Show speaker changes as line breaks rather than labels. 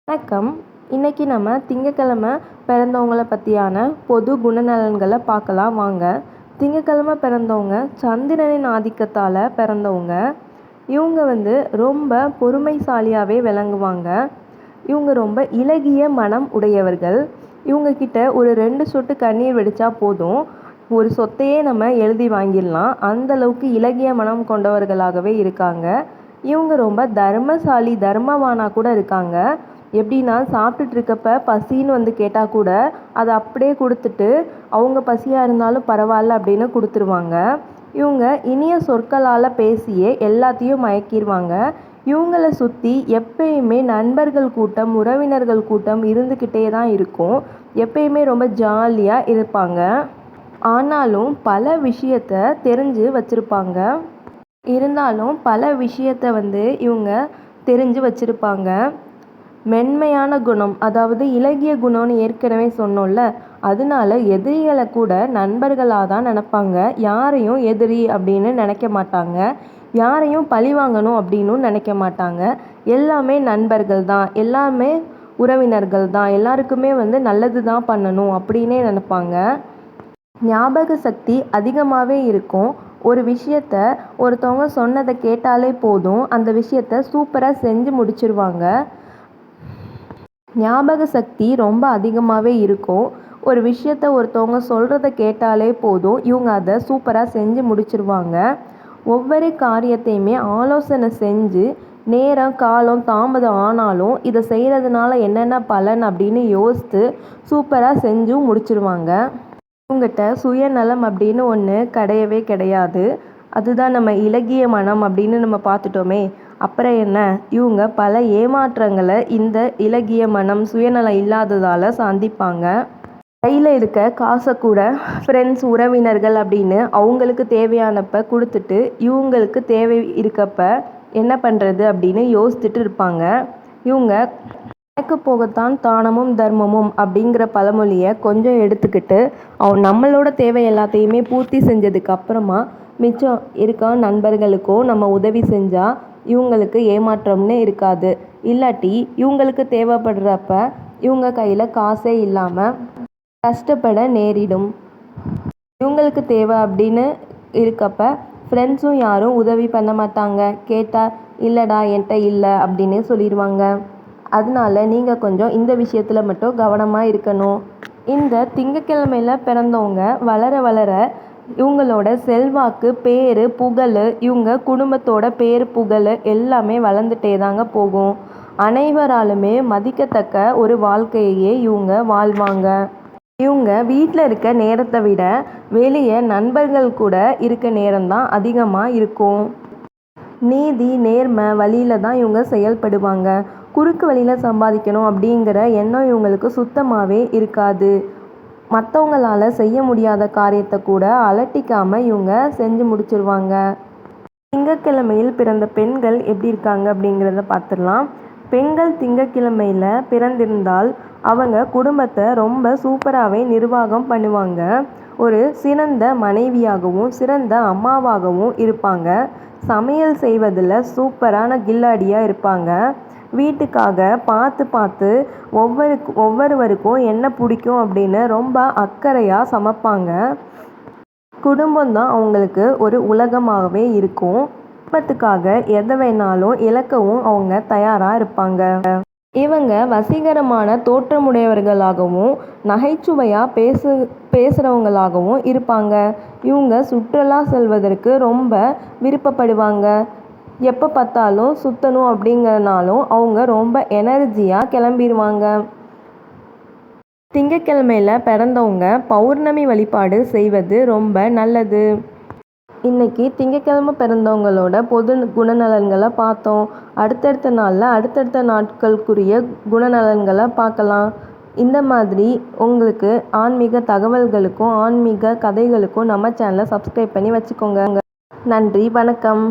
வணக்கம். இன்னைக்கு நம்ம திங்கக்கிழமை பிறந்தவங்கள பற்றியான பொது குணநலன்களை பார்க்கலாம் வாங்க. திங்கக்கிழமை பிறந்தவங்க சந்திரனின் ஆதிக்கத்தால் பிறந்தவங்க. இவங்க ரொம்ப பொறுமைசாலியாகவே விளங்குவாங்க. இவங்க ரொம்ப இளகிய மனம் உடையவர்கள். இவங்கக்கிட்ட ஒரு 2 சொட்டு கண்ணீர் வெடித்தா போதும், ஒரு சொத்தையே நம்ம எழுதி வாங்கிடலாம். அந்தளவுக்கு இளகிய மனம் கொண்டவர்களாகவே இருக்காங்க. இவங்க ரொம்ப தர்மசாலி, தர்மவானாக கூட இருக்காங்க. எப்படின்னா, சாப்பிட்டுட்டு இருக்கப்ப பசின்னு கேட்டால் கூட அதை அப்படியே கொடுத்துட்டு, அவங்க பசியாக இருந்தாலும் பரவாயில்ல அப்படின்னு கொடுத்துருவாங்க. இவங்க இனிய சொற்களால் பேசியே எல்லாத்தையும் மயக்கிடுவாங்க. இவங்கள சுற்றி எப்பயுமே நண்பர்கள் கூட்டம், உறவினர்கள் கூட்டம் இருந்துக்கிட்டே தான் இருக்கும். எப்பயுமே ரொம்ப ஜாலியாக இருப்பாங்க. ஆனாலும் பல விஷயத்தை தெரிஞ்சு வச்சுருப்பாங்க. இருந்தாலும் பல விஷயத்தை இவங்க தெரிஞ்சு வச்சுருப்பாங்க. மென்மையான குணம், அதாவது இளகிய குணம்னு ஏற்கனவே சொன்னோம்ல, அதனால எதிரிகளை கூட நண்பர்களாக தான் நினப்பாங்க. யாரையும் எதிரி அப்படின்னு நினைக்க மாட்டாங்க. யாரையும் பழி வாங்கணும் அப்படின்னும் நினைக்க மாட்டாங்க. எல்லாமே நண்பர்கள் தான், எல்லாமே உறவினர்கள் தான், எல்லாருக்குமே நல்லது தான் பண்ணணும் அப்படின்னே நினப்பாங்க. ஞாபக சக்தி அதிகமாகவே இருக்கும். ஒரு விஷயத்த ஒருத்தவங்க சொன்னதை கேட்டாலே போதும், அந்த விஷயத்த சூப்பராக செஞ்சு முடிச்சிருவாங்க. ஞாபக சக்தி ரொம்ப அதிகமாகவே இருக்கும். ஒரு விஷயத்த ஒருத்தவங்க சொல்கிறத கேட்டாலே போதும், இவங்க அதை சூப்பராக செஞ்சு முடிச்சிருவாங்க. ஒவ்வொரு காரியத்தையுமே ஆலோசனை செஞ்சு, நேரம் காலம் தாமதம் ஆனாலும் இதை செய்கிறதுனால என்னென்ன பலன் அப்படின்னு யோசித்து சூப்பராக செஞ்சும் முடிச்சிருவாங்க. இவங்ககிட்ட சுயநலம் அப்படின்னு ஒன்று கிடையவே கிடையாது. அதுதான் நம்ம இளகிய மனம் அப்படின்னு நம்ம பார்த்துட்டோமே. அப்புறம் என்ன, இவங்க பல ஏமாற்றங்களை இந்த இளகிய மனம், சுயநலம் இல்லாததால் சந்திப்பாங்க. கையில் இருக்க காசை கூட ஃப்ரெண்ட்ஸ், உறவினர்கள் அப்படின்னு அவங்களுக்கு தேவையானப்ப கொடுத்துட்டு, இவங்களுக்கு தேவை இருக்கப்ப என்ன பண்ணுறது அப்படின்னு யோசிச்சுட்டு இருப்பாங்க. இவங்க எனக்கு போகத்தான் தானமும் தர்மமும் அப்படிங்கிற பழமொழியை கொஞ்சம் எடுத்துக்கிட்டு, நம்மளோட தேவை எல்லாத்தையுமே பூர்த்தி செஞ்சதுக்கு அப்புறமா மிச்சம் இருக்க நண்பர்களுக்கோ நம்ம உதவி செஞ்சால் இவங்களுக்கு ஏமாற்றம்னு இருக்காது. இல்லாட்டி இவங்களுக்கு தேவைப்படுறப்ப இவங்க கையில் காசே இல்லாமல் கஷ்டப்பட நேரிடும். இவங்களுக்கு தேவை அப்படின்னு இருக்கப்ப ஃப்ரெண்ட்ஸும் யாரும் உதவி பண்ண மாட்டாங்க. கேட்டால் இல்லைடா என்கிட்ட இல்லை அப்படின்னு சொல்லிடுவாங்க. அதனால நீங்கள் கொஞ்சம் இந்த விஷயத்தில் மட்டும் கவனமாக இருக்கணும். இந்த திங்கக்கிழமையில் பிறந்தவங்க வளர வளர இவங்களோட செல்வாக்கு, பேர், புகழ், இவங்க குடும்பத்தோட பேர், புகழ் எல்லாமே வளர்ந்துட்டே தாங்க போகும். அனைவராலுமே மதிக்கத்தக்க ஒரு வாழ்க்கையே இவங்க வாழ்வாங்க. இவங்க வீட்டில் இருக்க நேரத்தை விட வெளியே நண்பர்கள் கூட இருக்க நேரம்தான் அதிகமாக இருக்கும். நீதி, நேர்மை வழியில் தான் இவங்க செயல்படுவாங்க. குறுக்கு வழியில் சம்பாதிக்கணும் அப்படிங்கிற எண்ணம் இவங்களுக்கு சுத்தமாகவே இருக்காது. மற்றவங்களால் செய்ய முடியாத காரியத்தை கூட அலட்டிக்காமல் இவங்க செஞ்சு முடிச்சிருவாங்க. திங்கக்கிழமையில் பிறந்த பெண்கள் எப்படி இருக்காங்க அப்படிங்கிறத பார்த்துடலாம். பெண்கள் திங்கக்கிழமையில் பிறந்திருந்தால் அவங்க குடும்பத்தை ரொம்ப சூப்பராகவே நிர்வாகம் பண்ணுவாங்க. ஒரு சிறந்த மனைவியாகவும் சிறந்த அம்மாவாகவும் இருப்பாங்க. சமையல் செய்வதில் சூப்பரான கில்லாடியாக இருப்பாங்க. வீட்டுக்காக பார்த்து பார்த்து ஒவ்வொருவருக்கும் என்ன பிடிக்கும் அப்படின்னு ரொம்ப அக்கறையாக சமைப்பாங்க. குடும்பம்தான் அவங்களுக்கு ஒரு உலகமாகவே இருக்கும். குடும்பத்துக்காக எதை வேணாலும் இழக்கவும் அவங்க தயாராக இருப்பாங்க. இவங்க வசீகரமான தோற்றமுடையவர்களாகவும் நகைச்சுவையாக பேசுகிறவங்களாகவும் இருப்பாங்க. இவங்க சுற்றுலா செல்வதற்கு ரொம்ப விருப்பப்படுவாங்க. எப்போ பார்த்தாலும் சுற்றணும் அப்படிங்கிறனாலும் அவங்க ரொம்ப எனர்ஜியாக கிளம்பிடுவாங்க. திங்கக்கிழமையில் பிறந்தவங்க பௌர்ணமி வழிபாடு செய்வது ரொம்ப நல்லது. இன்றைக்கி திங்கக்கிழமை பிறந்தவங்களோட பொது குணநலன்களை பார்த்தோம். அடுத்தடுத்த நாளில் அடுத்தடுத்த நாட்களுக்குரிய குணநலன்களை பார்க்கலாம். இந்த மாதிரி உங்களுக்கு ஆன்மீக தகவல்களுக்கும் ஆன்மீக கதைகளுக்கும் நம்ம சேனலை சப்ஸ்கிரைப் பண்ணி வச்சுக்கோங்க. நன்றி, வணக்கம்.